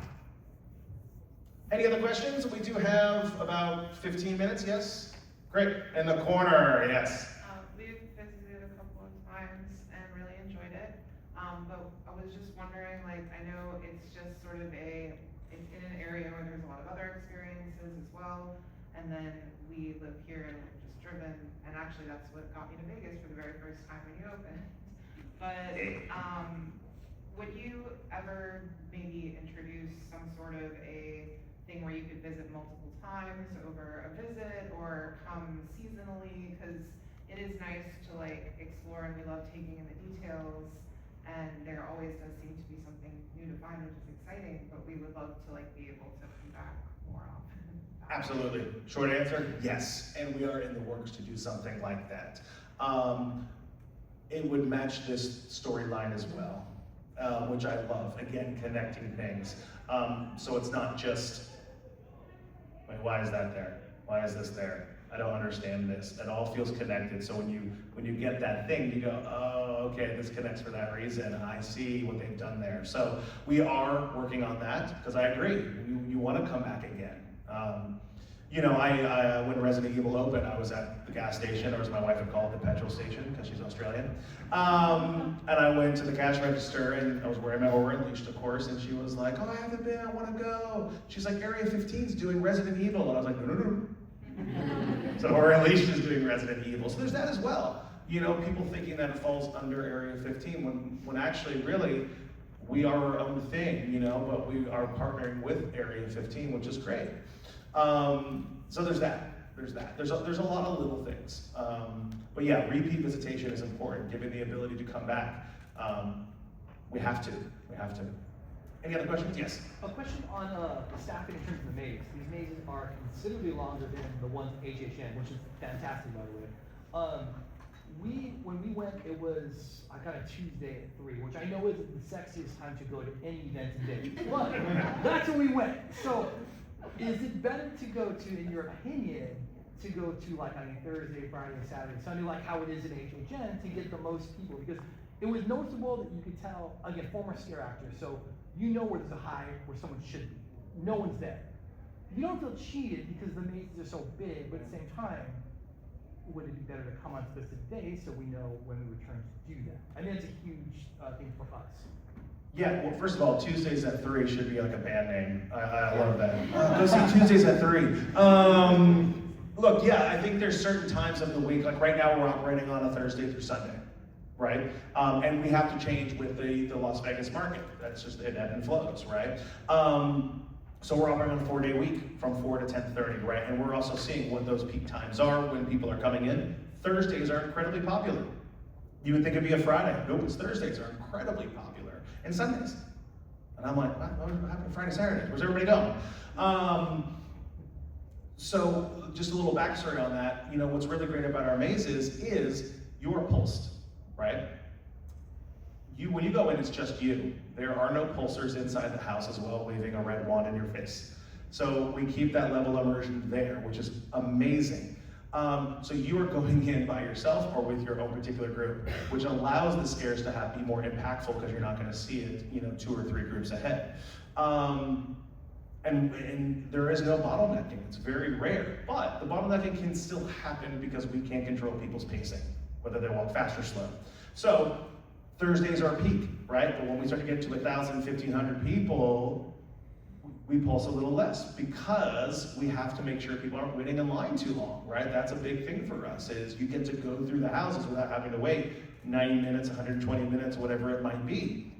Any other questions? We do have about 15 minutes, yes? Great. In the corner, yes. We've visited a couple of times and really enjoyed it. But I was just wondering, like, I know it's just sort of it's in an area where there's a lot of other experiences as well. and then we live here and we've just driven, and actually that's what got me to Vegas for the very first time when you opened. But, would you ever maybe introduce some sort of a thing where you could visit multiple times over a visit, or come seasonally? Because it is nice to like explore, and we love taking in the details, and there always does seem to be something new to find, which is exciting, but we would love to like be able to come back more often. Absolutely. Short answer, yes. And we are in the works to do something like that. It would match this storyline as well, which I love. Again, connecting things. So it's not just, wait, why is that there? Why is this there? I don't understand this. It all feels connected. So when you get that thing, you go, oh, okay, this connects for that reason. I see what they've done there. So we are working on that, because I agree. You want to come back again. You know, when Resident Evil opened, I was at the gas station, or as my wife would call it, the petrol station, because she's Australian. And I went to the cash register, and I was wearing my Horror Unleashed, of course, and she was like, oh, I haven't been, I want to go. She's like, Area 15's doing Resident Evil. And I was like, no. So Horror Unleashed is doing Resident Evil. So there's that as well. You know, people thinking that it falls under Area 15, when actually, really, we are our own thing, you know, but we are partnering with Area 15, which is great. So there's that. There's a lot of little things. But yeah, repeat visitation is important, given the ability to come back. We have to. Any other questions? Yes. A question on the staffing in terms of the maze. These mazes are considerably longer than the ones at HHN, which is fantastic, by the way. When we went, it was kind of Tuesday at 3, which I know isn't the sexiest time to go to any event today, but that's when we went. So, is it better to go to, in your opinion, to go to like on Thursday, Friday, Saturday, Sunday, like how it is in HHN, to get the most people? Because it was noticeable that you could tell, again, former scare actor, so you know where there's a hive where someone should be. No one's there. You don't feel cheated because the mazes are so big, but at the same time, would it be better to come on specific days so we know when we return to do that? I mean, it's a huge thing for us. Yeah, well, first of all, Tuesdays at 3 should be like a band name. I love that. Go see Tuesdays at 3. Look, yeah, I think there's certain times of the week, like right now we're operating on a Thursday through Sunday, right? And we have to change with the Las Vegas market. That's just, it ebb and flows, right? So we're operating on a 4-day week from 4 to 10:30, right? And we're also seeing what those peak times are when people are coming in. Thursdays are incredibly popular. You would think it'd be a Friday. Nope, it's Thursdays are incredibly popular. And Sundays. And I'm like, what happened Friday, Saturday? Where's everybody going? So just a little backstory on that. You know, what's really great about our mazes is you're pulsed, right? When you go in, it's just you. There are no pulsers inside the house as well, waving a red wand in your face. So we keep that level of immersion there, which is amazing. So you are going in by yourself or with your own particular group, which allows the scares to be more impactful because you're not going to see it, 2 or 3 groups ahead. And there is no bottlenecking. It's very rare, but the bottlenecking can still happen because we can't control people's pacing, whether they walk fast or slow. So Thursdays are peak, right? But when we start to get to 1,000, 1,500 people, we pulse a little less because we have to make sure people aren't waiting in line too long, right? That's a big thing for us, is you get to go through the houses without having to wait 90 minutes, 120 minutes, whatever it might be.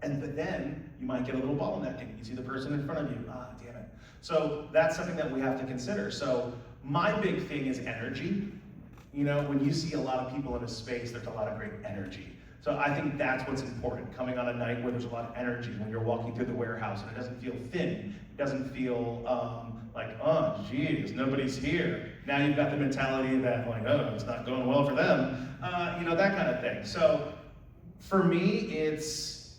But then you might get a little bottlenecking. You see the person in front of you, damn it. So that's something that we have to consider. So my big thing is energy. When you see a lot of people in a space, there's a lot of great energy. So I think that's what's important, coming on a night where there's a lot of energy, when you're walking through the warehouse and it doesn't feel thin, it doesn't feel like, oh geez, nobody's here. Now you've got the mentality that like, oh, it's not going well for them, that kind of thing. So for me, it's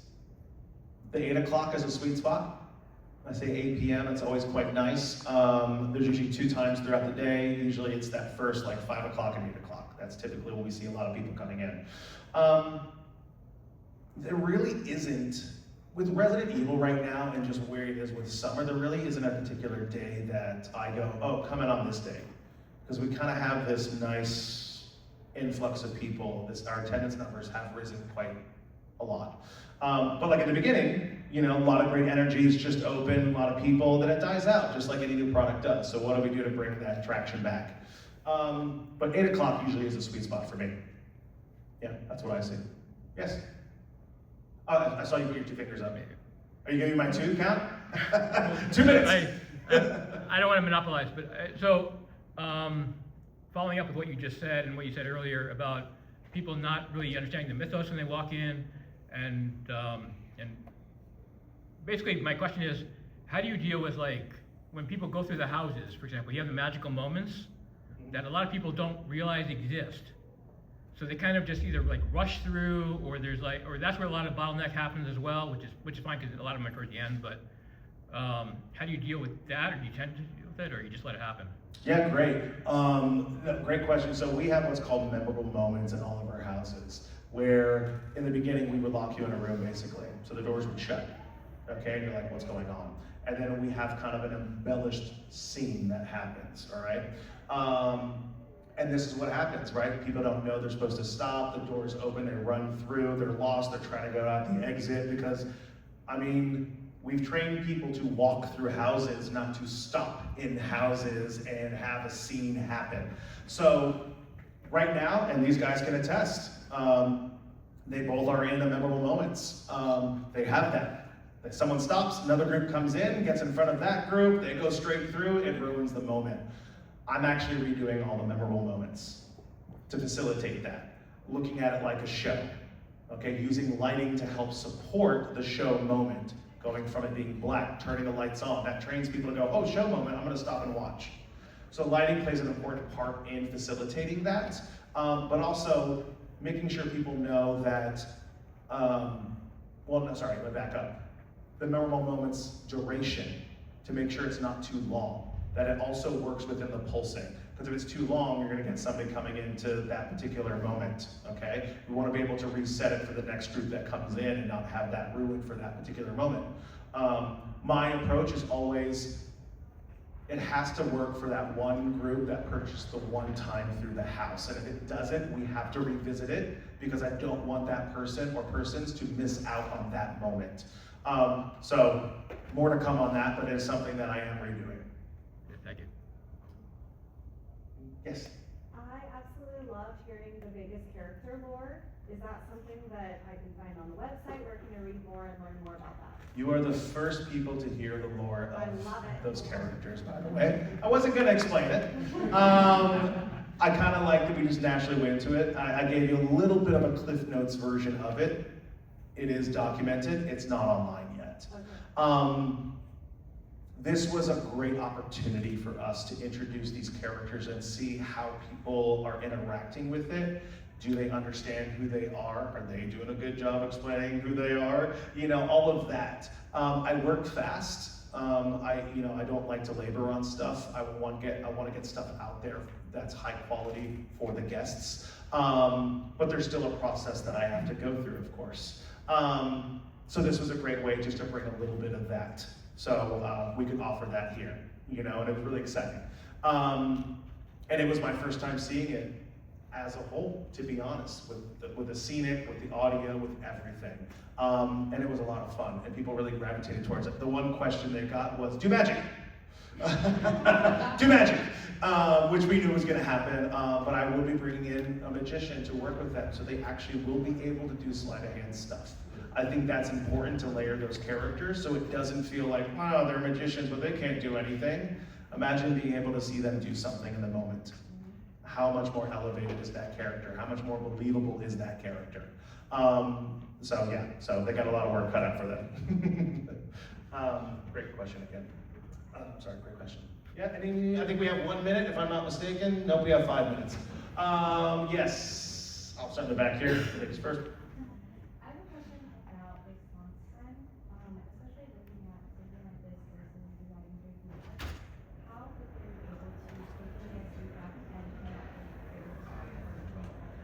the 8 o'clock is a sweet spot. I say 8 p.m., it's always quite nice. There's usually 2 times throughout the day. Usually it's that first 5 o'clock and 8 o'clock. That's typically when we see a lot of people coming in. There really isn't, with Resident Evil right now and just where it is with summer, there really isn't a particular day that I go, oh, come in on this day. Because we kind of have this nice influx of people. Our attendance numbers have risen quite a lot. But like in the beginning, you know, a lot of great energy is just open, a lot of people, then it dies out, just like any new product does. So what do we do to bring that traction back? But 8 o'clock usually is a sweet spot for me. Yeah, that's what I see. Yes? I saw you put your 2 fingers up. Are you giving me my 2 count? 2 minutes. I don't want to monopolize, but following up with what you just said and what you said earlier about people not really understanding the mythos when they walk in, and basically my question is, how do you deal with, like, when people go through the houses, for example, you have the magical moments that a lot of people don't realize exist. So they kind of just either like rush through, or there's like, or that's where a lot of bottleneck happens as well, which is fine because a lot of them are towards the end. But how do you deal with that, or do you tend to deal with it, or you just let it happen? Yeah, great. Great question. So we have what's called memorable moments in all of our houses, where in the beginning we would lock you in a room basically, so the doors would shut. Okay, and you're like, what's going on? And then we have kind of an embellished scene that happens. All right. And this is what happens, right? People don't know they're supposed to stop, the doors open, they run through, they're lost, they're trying to go out the exit because, I mean, we've trained people to walk through houses, not to stop in houses and have a scene happen. So right now, and these guys can attest, they both are in the memorable moments. They have that. If someone stops, another group comes in, gets in front of that group, they go straight through, it ruins the moment. I'm actually redoing all the memorable moments to facilitate that. Looking at it like a show, okay? Using lighting to help support the show moment. Going from it being black, turning the lights on. That trains people to go, oh, show moment, I'm gonna stop and watch. So lighting plays an important part in facilitating that, but also making sure people know that, let me back up. The memorable moments duration, to make sure it's not too long. That it also works within the pulsing. Because if it's too long, you're gonna get somebody coming into that particular moment, okay? We wanna be able to reset it for the next group that comes in and not have that ruined for that particular moment. My approach is always, it has to work for that one group that purchased the one time through the house. And if it doesn't, we have to revisit it because I don't want that person or persons to miss out on that moment. So more to come on that, but it's something that I am redoing. Thank you. Yes? I absolutely love hearing the Vegas character lore. Is that something that I can find on the website? Where can I read more and learn more about that? You are the first people to hear the lore I of love it. those characters, by the way. I wasn't gonna explain it. I kind of like that we just naturally went into it. I gave you a little bit of a Cliff Notes version of it. It is documented, it's not online yet. Okay. This was a great opportunity for us to introduce these characters and see how people are interacting with it. Do they understand who they are? Are they doing a good job explaining who they are? You know, all of that. I work fast. I don't like to labor on stuff. I want to get stuff out there that's high quality for the guests. But there's still a process that I have to go through, of course. So this was a great way just to bring a little bit of that. So we could offer that here, you know, and it was really exciting. And it was my first time seeing it as a whole, to be honest, with the scenic, with the audio, with everything. And it was a lot of fun, and people really gravitated towards it. The one question they got was, do magic. Do magic, which we knew was gonna happen, but I will be bringing in a magician to work with them, so they actually will be able to do sleight of hand stuff. I think that's important to layer those characters so it doesn't feel like, wow, they're magicians, but they can't do anything. Imagine being able to see them do something in the moment. How much more elevated is that character? How much more believable is that character? So they got a lot of work cut out for them. Great question again. Great question. Yeah, I think we have 1 minute, if I'm not mistaken. Nope, we have 5 minutes. Yes, I'll start in the back here. Ladies first. I have a question about response time, especially looking at something like this versus designing big. How quickly are you able to take in your feedback and come up with great responses?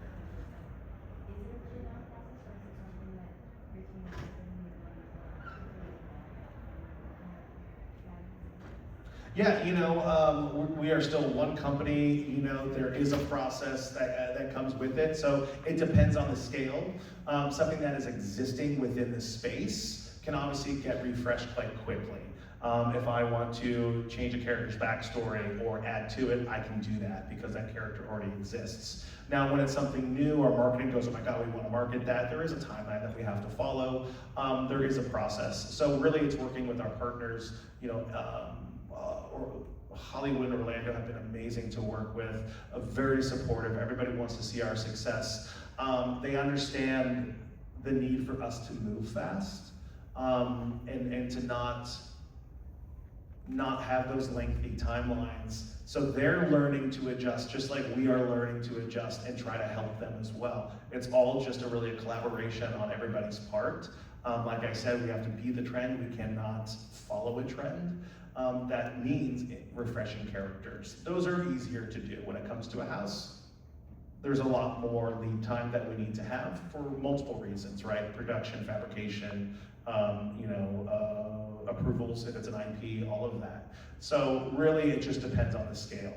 Is it a really long process, or is it something that your team is doing? Yeah, you know, we are still one company. You know, there is a process that comes with it. So it depends on the scale. Something that is existing within the space can obviously get refreshed quite quickly. If I want to change a character's backstory or add to it, I can do that because that character already exists. Now, when it's something new, our marketing goes, oh my God, we want to market that. There is a timeline that we have to follow. There is a process. So really it's working with our partners, you know, Hollywood and Orlando have been amazing to work with, very supportive. Everybody wants to see our success. They understand the need for us to move fast and to not have those lengthy timelines. So they're learning to adjust just like we are learning to adjust and try to help them as well. It's all just really a collaboration on everybody's part. Like I said, we have to be the trend. We cannot follow a trend. That means refreshing characters. Those are easier to do. When it comes to a house, there's a lot more lead time that we need to have for multiple reasons, right? Production, fabrication, approvals if it's an IP, all of that. So really it just depends on the scale.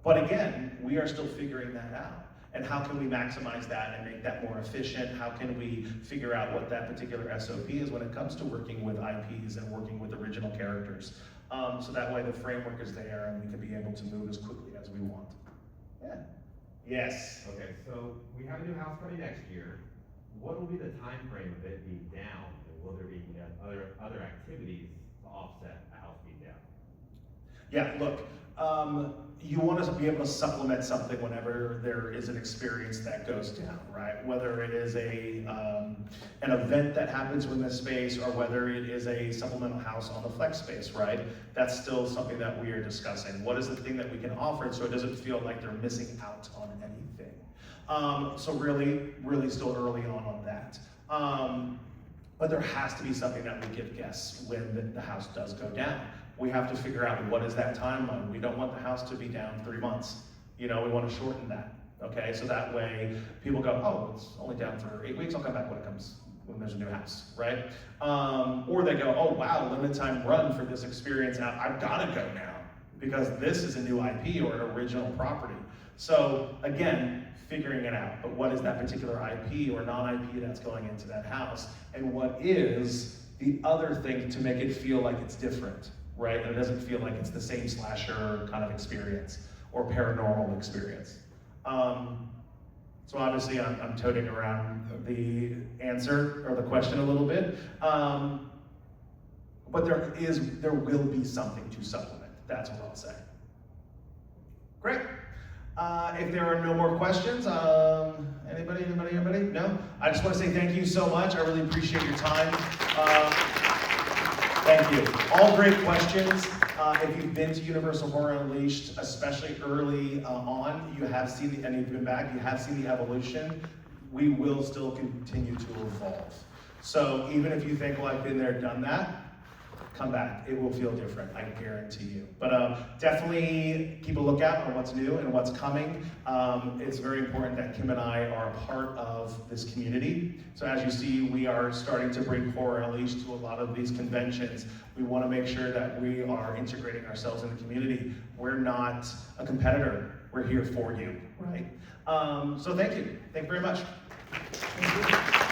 But again, we are still figuring that out. And how can we maximize that and make that more efficient? How can we figure out what that particular SOP is when it comes to working with IPs and working with original characters? So that way the framework is there and we can be able to move as quickly as we want. Yeah. Yes. Okay, so we have a new house coming next year. What will be the time frame of it being down? And will there be other activities to offset the house being down? Yeah, look, you want to be able to supplement something whenever there is an experience that goes down, right? Whether it is an event that happens within the space or whether it is a supplemental house on the flex space, right? That's still something that we are discussing. What is the thing that we can offer so it doesn't feel like they're missing out on anything? So really still early on that. But there has to be something that we give guests when the house does go down. We have to figure out what is that timeline. We don't want the house to be down 3 months. You know, we want to shorten that, okay? So that way people go, oh, it's only down for 8 weeks, I'll come back when there's a new house, right? Or they go, oh wow, limited time run for this experience, now I've gotta go now because this is a new IP or an original property. So again, figuring it out, but what is that particular IP or non-IP that's going into that house? And what is the other thing to make it feel like it's different, right? And it doesn't feel like it's the same slasher kind of experience or paranormal experience. So obviously I'm toting around the answer or the question a little bit, but there will be something to supplement. That's what I'll say. Great. If there are no more questions, anybody? No? I just want to say thank you so much. I really appreciate your time. Thank you. All great questions. If you've been to Universal Horror Unleashed, especially early on, you have seen and you've been back, you have seen the evolution. We will still continue to evolve. So even if you think, well, I've been there, done that, come back. It will feel different, I guarantee you. But definitely keep a lookout on what's new and what's coming. It's very important that Kim and I are a part of this community. So as you see, we are starting to bring Horror Unleashed to a lot of these conventions. We want to make sure that we are integrating ourselves in the community. We're not a competitor. We're here for you, right? So thank you. Thank you very much. Thank you.